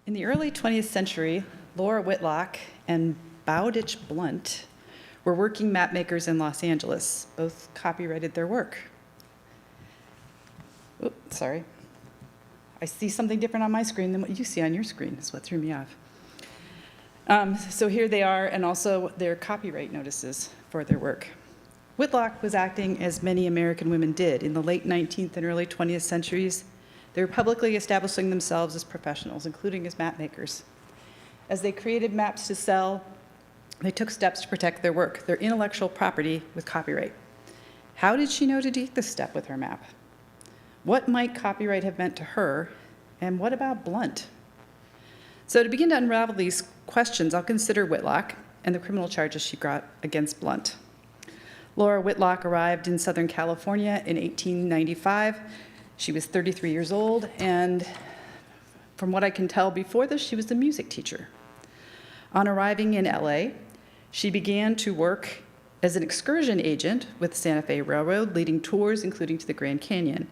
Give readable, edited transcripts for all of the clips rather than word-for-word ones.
In the early 20th century, Laura Whitlock and Bowditch Blunt were working map makers in Los Angeles. Both copyrighted their work. Oops, sorry. I see something different on my screen than what you see on your screen, is what threw me off. So here they are, and also their copyright notices for their work. Whitlock was acting as many American women did. In the late 19th and early 20th centuries, they were publicly establishing themselves as professionals, including as map makers. As they created maps to sell, they took steps to protect their work, their intellectual property with copyright. How did she know to take this step with her map? What might copyright have meant to her, and what about Blunt? So to begin to unravel these questions, I'll consider Whitlock and the criminal charges she brought against Blunt. Laura Whitlock arrived in Southern California in 1895. She was 33 years old, and from what I can tell before this, she was a music teacher. On arriving in LA, she began to work as an excursion agent with the Santa Fe Railroad, leading tours, including to the Grand Canyon.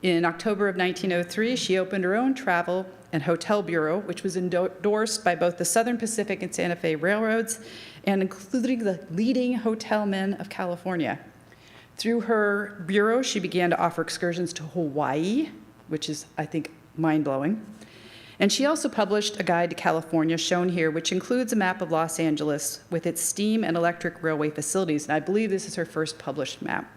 In October of 1903, she opened her own travel and hotel bureau, which was endorsed by both the Southern Pacific and Santa Fe Railroads, and including the leading hotel men of California. Through her bureau, she began to offer excursions to Hawaii, which is, I think, mind-blowing. And she also published a guide to California, shown here, which includes a map of Los Angeles with its steam and electric railway facilities. And I believe this is her first published map.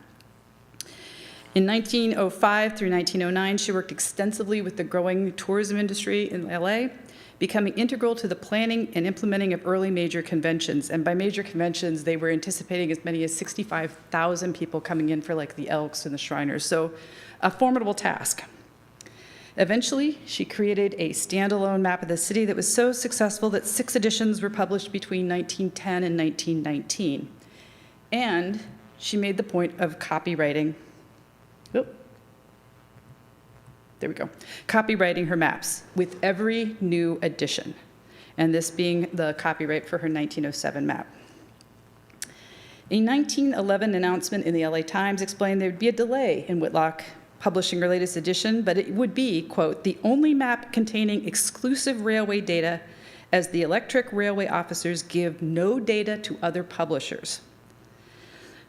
In 1905 through 1909, she worked extensively with the growing tourism industry in LA, becoming integral to the planning and implementing of early major conventions. And by major conventions, they were anticipating as many as 65,000 people coming in for like the Elks and the Shriners. So a formidable task. Eventually, she created a standalone map of the city that was so successful that 6 editions were published between 1910 and 1919. And she made the point of copywriting copywriting her maps with every new edition, and this being the copyright for her 1907 map. A 1911 announcement in the LA Times explained there would be a delay in Whitlock publishing her latest edition, but it would be, quote, the only map containing exclusive railway data, as the electric railway officers give no data to other publishers.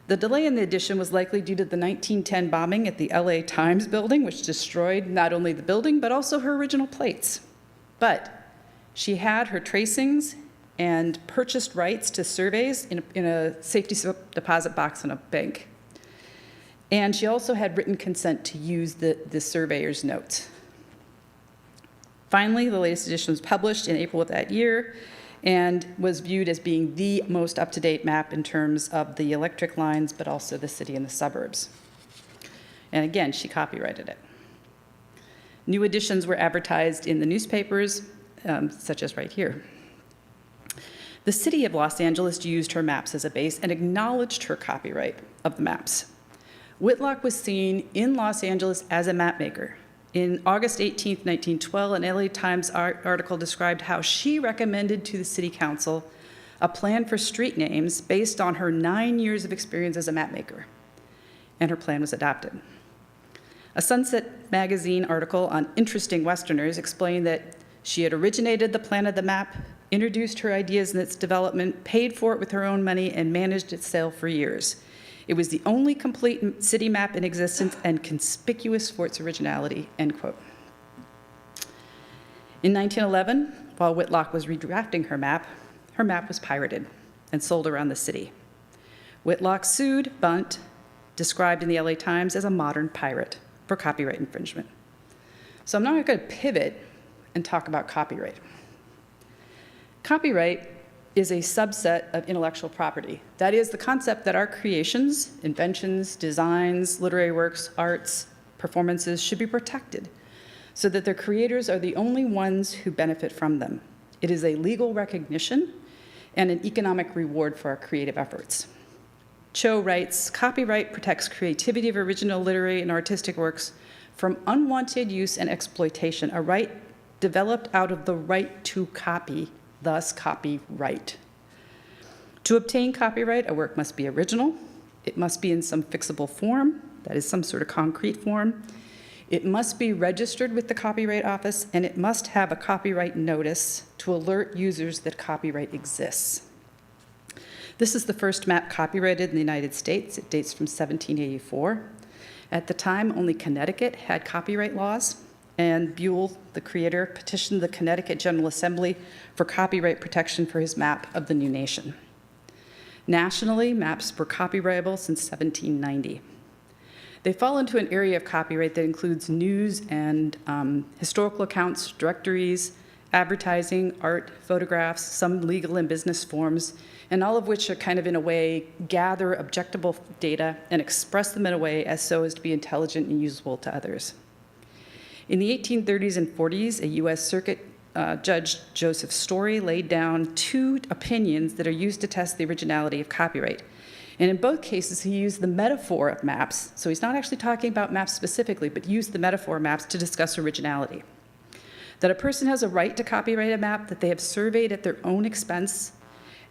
The delay in the edition was likely due to the 1910 bombing at the LA Times building, which destroyed not only the building, but also her original plates. But she had her tracings and purchased rights to surveys in a safety deposit box in a bank. And she also had written consent to use the surveyor's notes. Finally, the latest edition was published in April of that year, and was viewed as being the most up-to-date map in terms of the electric lines, but also the city and the suburbs. And again, she copyrighted it. New editions were advertised in the newspapers, such as right here. The city of Los Angeles used her maps as a base and acknowledged her copyright of the maps. Whitlock was seen in Los Angeles as a map maker. In August 18, 1912, an LA Times article described how she recommended to the city council a plan for street names based on her 9 years of experience as a map maker, and her plan was adopted. A Sunset magazine article on Interesting Westerners explained that she had originated the plan of the map, introduced her ideas in its development, paid for it with her own money, and managed its sale for years. It was the only complete city map in existence and conspicuous for its originality, end quote. In 1911, while Whitlock was redrafting her map was pirated and sold around the city. Whitlock sued Blunt, described in the LA Times as a modern pirate, for copyright infringement. So I'm now going to pivot and talk about copyright. Copyright is a subset of intellectual property. That is the concept that our creations, inventions, designs, literary works, arts, performances should be protected so that their creators are the only ones who benefit from them. It is a legal recognition and an economic reward for our creative efforts. Cho writes, copyright protects creativity of original literary and artistic works from unwanted use and exploitation, a right developed out of the right to copy, thus copyright. To obtain copyright, a work must be original. It must be in some fixable form, that is some sort of concrete form. It must be registered with the Copyright Office, and it must have a copyright notice to alert users that copyright exists. This is the first map copyrighted in the United States. It dates from 1784. At the time, only Connecticut had copyright laws, and Buell, the creator, petitioned the Connecticut General Assembly for copyright protection for his map of the new nation. Nationally, maps were copyrightable since 1790. They fall into an area of copyright that includes news and historical accounts, directories, advertising, art, photographs, some legal and business forms, and all of which are kind of in a way gather objectable data and express them in a way as so as to be intelligent and usable to others. In the 1830s and 40s, a US Circuit Judge Joseph Story laid down two opinions that are used to test the originality of copyright. And in both cases, he used the metaphor of maps. So he's not actually talking about maps specifically, but used the metaphor of maps to discuss originality. That a person has a right to copyright a map that they have surveyed at their own expense,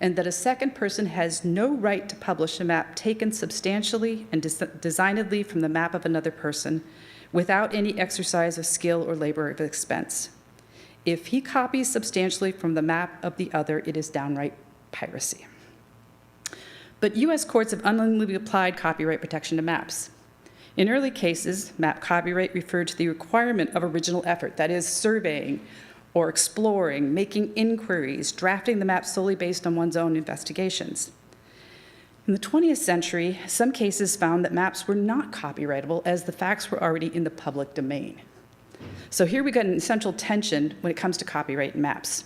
and that a second person has no right to publish a map taken substantially and designedly from the map of another person without any exercise of skill or labor of expense. If he copies substantially from the map of the other, it is downright piracy. But US courts have unlimitedly applied copyright protection to maps. In early cases, map copyright referred to the requirement of original effort, that is, surveying or exploring, making inquiries, drafting the map solely based on one's own investigations. In the 20th century, some cases found that maps were not copyrightable as the facts were already in the public domain. So here we got an essential tension when it comes to copyright and maps.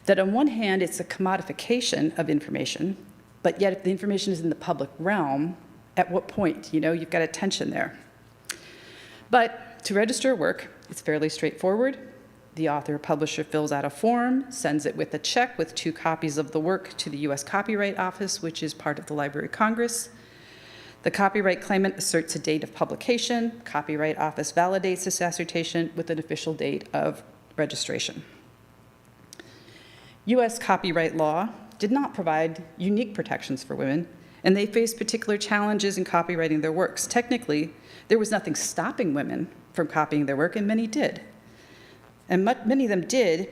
That on one hand, it's a commodification of information, but yet if the information is in the public realm, at what point? You've got a tension there. But to register a work, it's fairly straightforward. The author or publisher fills out a form, sends it with a check with 2 copies of the work to the US Copyright Office, which is part of the Library of Congress. The copyright claimant asserts a date of publication. Copyright Office validates this assertion with an official date of registration. US copyright law did not provide unique protections for women, and they faced particular challenges in copyrighting their works. Technically, there was nothing stopping women from copying their work, and many did. And many of them did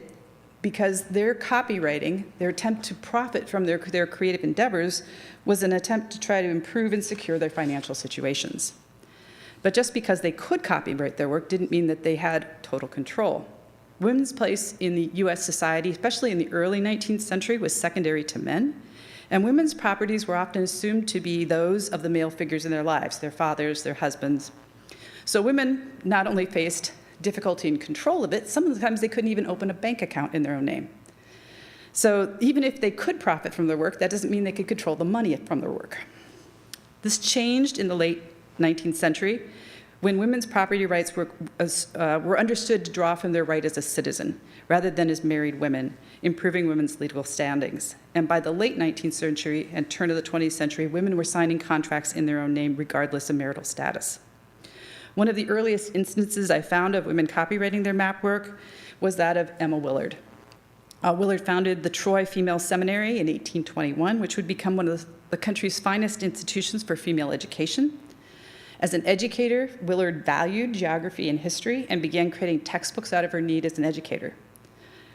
because their copywriting, their attempt to profit from their creative endeavors, was an attempt to try to improve and secure their financial situations. But just because they could copyright their work didn't mean that they had total control. Women's place in the US society, especially in the early 19th century, was secondary to men, and women's properties were often assumed to be those of the male figures in their lives, their fathers, their husbands. So women not only faced difficulty in control of it, sometimes they couldn't even open a bank account in their own name. So even if they could profit from their work, that doesn't mean they could control the money from their work. This changed in the late 19th century when women's property rights were understood to draw from their right as a citizen rather than as married women, improving women's legal standings. And by the late 19th century and turn of the 20th century, women were signing contracts in their own name regardless of marital status. One of the earliest instances I found of women copywriting their map work was that of Emma Willard. Willard founded the Troy Female Seminary in 1821, which would become one of the country's finest institutions for female education. As an educator, Willard valued geography and history and began creating textbooks out of her need as an educator.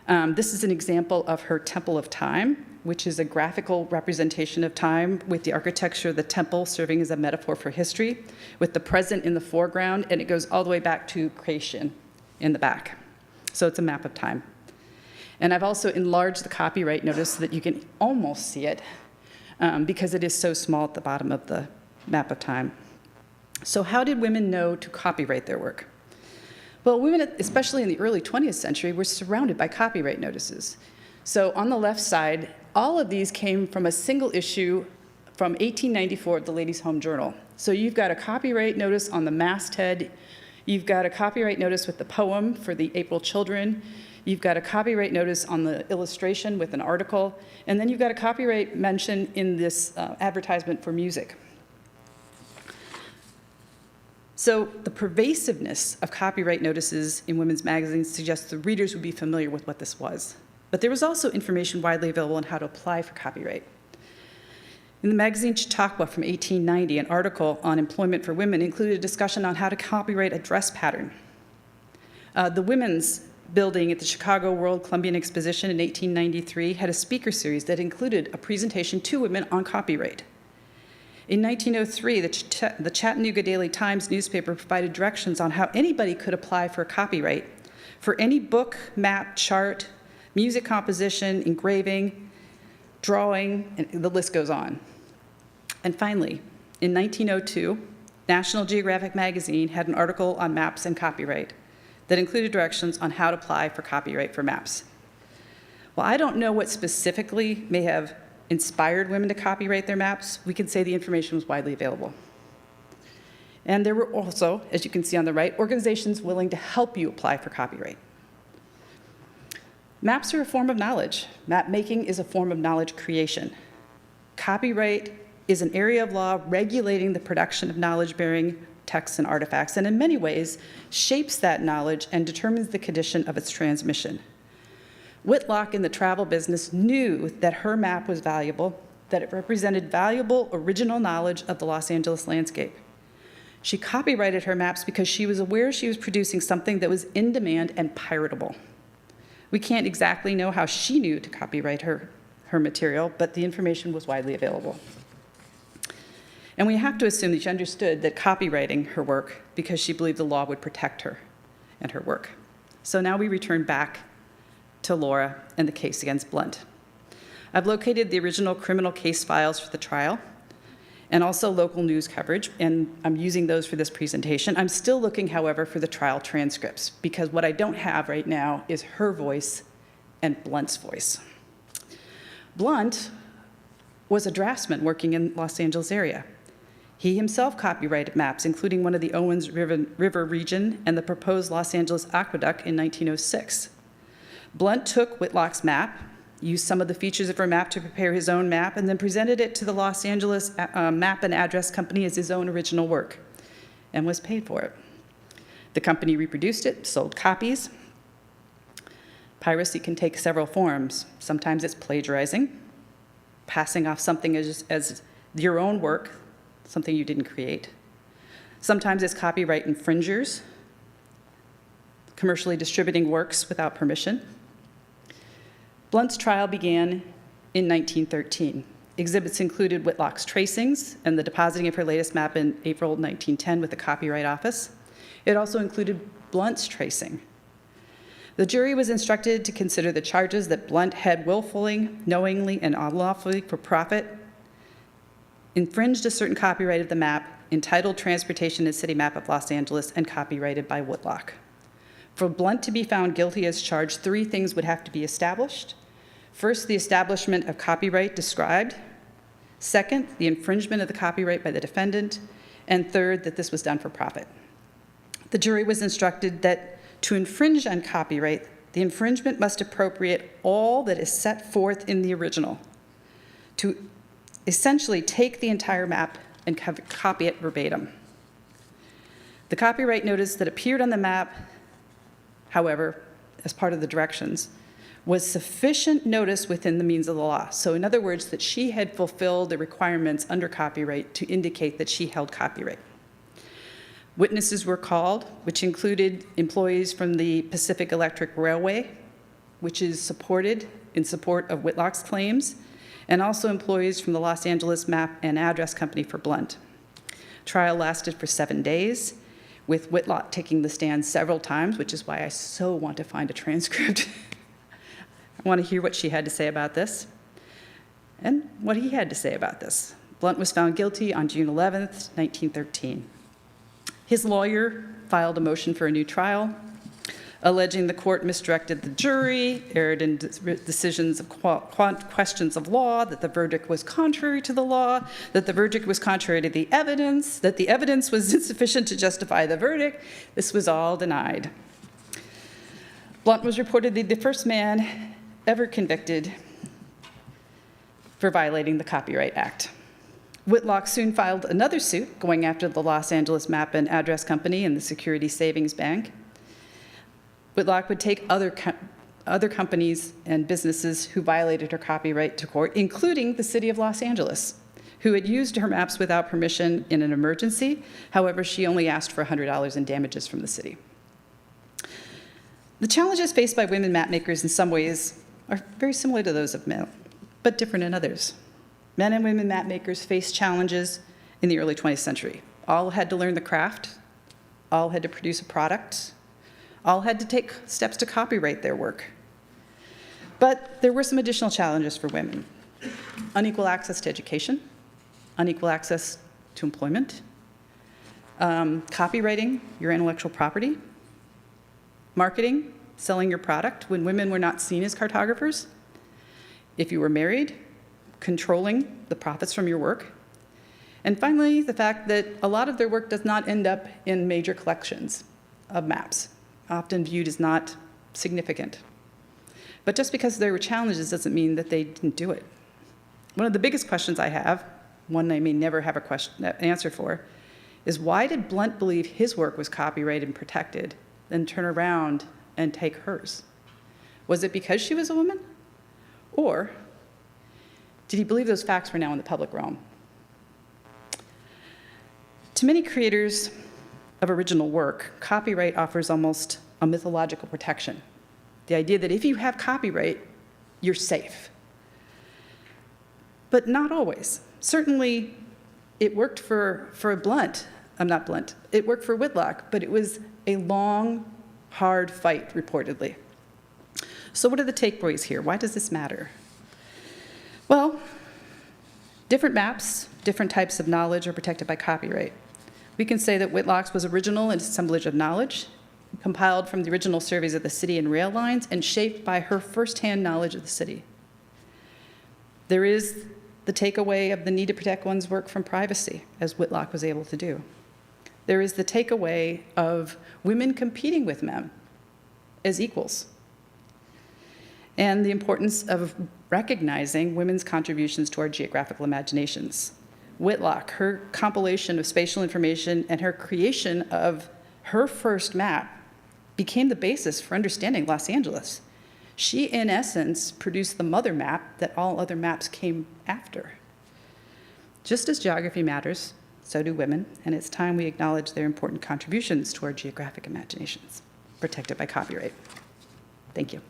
This is an example of her Temple of Time, which is a graphical representation of time with the architecture of the temple serving as a metaphor for history, with the present in the foreground, and it goes all the way back to creation in the back. So it's a map of time. And I've also enlarged the copyright notice so that you can almost see it because it is so small at the bottom of the map of time. So how did women know to copyright their work? Well, women, especially in the early 20th century, were surrounded by copyright notices. So on the left side, all of these came from a single issue from 1894 of the Ladies' Home Journal. So you've got a copyright notice on the masthead. You've got a copyright notice with the poem for the April Children. You've got a copyright notice on the illustration with an article. And then you've got a copyright mention in this advertisement for music. So the pervasiveness of copyright notices in women's magazines suggests the readers would be familiar with what this was. But there was also information widely available on how to apply for copyright. In the magazine Chautauqua from 1890, an article on employment for women included a discussion on how to copyright a dress pattern. The women's building at the Chicago World Columbian Exposition in 1893 had a speaker series that included a presentation to women on copyright. In 1903, the Chattanooga Daily Times newspaper provided directions on how anybody could apply for a copyright for any book, map, chart, music composition, engraving, drawing, and the list goes on. And finally, in 1902, National Geographic magazine had an article on maps and copyright that included directions on how to apply for copyright for maps. While I don't know what specifically may have inspired women to copyright their maps, we can say the information was widely available. And there were also, as you can see on the right, organizations willing to help you apply for copyright. Maps are a form of knowledge. Map making is a form of knowledge creation. Copyright is an area of law regulating the production of knowledge-bearing texts and artifacts, and in many ways shapes that knowledge and determines the condition of its transmission. Whitlock in the travel business knew that her map was valuable, that it represented valuable original knowledge of the Los Angeles landscape. She copyrighted her maps because she was aware she was producing something that was in demand and piratable. We can't exactly know how she knew to copyright her material, but the information was widely available. And we have to assume that she understood that copywriting her work because she believed the law would protect her and her work. So now we return back to Laura and the case against Blunt. I've located the original criminal case files for the trial and also local news coverage, and I'm using those for this presentation. I'm still looking, however, for the trial transcripts because what I don't have right now is her voice and Blunt's voice. Blunt was a draftsman working in Los Angeles area. He himself copyrighted maps, including one of the Owens River region and the proposed Los Angeles Aqueduct in 1906. Blunt took Whitlock's map, used some of the features of her map to prepare his own map, and then presented it to the Los Angeles Map and Address Company as his own original work, and was paid for it. The company reproduced it, sold copies. Piracy can take several forms. Sometimes it's plagiarizing, passing off something as your own work, something you didn't create. Sometimes it's copyright infringers, commercially distributing works without permission. Blunt's trial began in 1913. Exhibits included Whitlock's tracings and the depositing of her latest map in April 1910 with the Copyright Office. It also included Blunt's tracing. The jury was instructed to consider the charges that Blunt had willfully, knowingly, and unlawfully for profit infringed a certain copyright of the map entitled Transportation and City Map of Los Angeles and copyrighted by Whitlock. For Blunt to be found guilty as charged, three things would have to be established. First, the establishment of copyright described. Second, the infringement of the copyright by the defendant. And third, that this was done for profit. The jury was instructed that to infringe on copyright, the infringement must appropriate all that is set forth in the original, to essentially take the entire map and copy it verbatim. The copyright notice that appeared on the map, however, as part of the directions, was sufficient notice within the means of the law. So in other words, that she had fulfilled the requirements under copyright to indicate that she held copyright. Witnesses were called, which included employees from the Pacific Electric Railway, which is in support of Whitlock's claims, and also employees from the Los Angeles Map and Address Company for Blunt. Trial lasted for 7 days, with Whitlock taking the stand several times, which is why I so want to find a transcript. I want to hear what she had to say about this and what he had to say about this. Blunt was found guilty on June 11th, 1913. His lawyer filed a motion for a new trial, alleging the court misdirected the jury, erred in decisions of questions of law, that the verdict was contrary to the law, that the verdict was contrary to the evidence, that the evidence was insufficient to justify the verdict. This was all denied. Blunt was reportedly the first man ever convicted for violating the Copyright Act. Whitlock soon filed another suit going after the Los Angeles Map and Address Company and the Security Savings Bank. Whitlock would take other companies and businesses who violated her copyright to court, including the city of Los Angeles, who had used her maps without permission in an emergency. However, she only asked for $100 in damages from the city. The challenges faced by women mapmakers in some ways are very similar to those of men, but different in others. Men and women mapmakers faced challenges in the early 20th century. All had to learn the craft, all had to produce a product, all had to take steps to copyright their work. But there were some additional challenges for women. Unequal access to education, unequal access to employment, copywriting your intellectual property, marketing, selling your product when women were not seen as cartographers, if you were married, controlling the profits from your work, and finally, the fact that a lot of their work does not end up in major collections of maps, often viewed as not significant. But just because there were challenges doesn't mean that they didn't do it. One of the biggest questions I have, one I may never have an answer for, is why did Blunt believe his work was copyrighted and protected, then turn around and take hers? Was it because she was a woman? Or did he believe those facts were now in the public realm? To many creators of original work, copyright offers almost a mythological protection. The idea that if you have copyright, you're safe. But not always. Certainly, it worked for Blunt. Not Blunt. It worked for Whitlock, but it was a long, hard fight, reportedly. So what are the takeaways here? Why does this matter? Well, different maps, different types of knowledge are protected by copyright. We can say that Whitlock's was original in its assemblage of knowledge, compiled from the original surveys of the city and rail lines, and shaped by her firsthand knowledge of the city. There is the takeaway of the need to protect one's work from privacy, as Whitlock was able to do. There is the takeaway of women competing with men as equals, and the importance of recognizing women's contributions to our geographical imaginations. Whitlock, her compilation of spatial information and her creation of her first map became the basis for understanding Los Angeles. She, in essence, produced the mother map that all other maps came after. Just as geography matters, so do women, and it's time we acknowledge their important contributions to our geographic imaginations, protected by copyright. Thank you.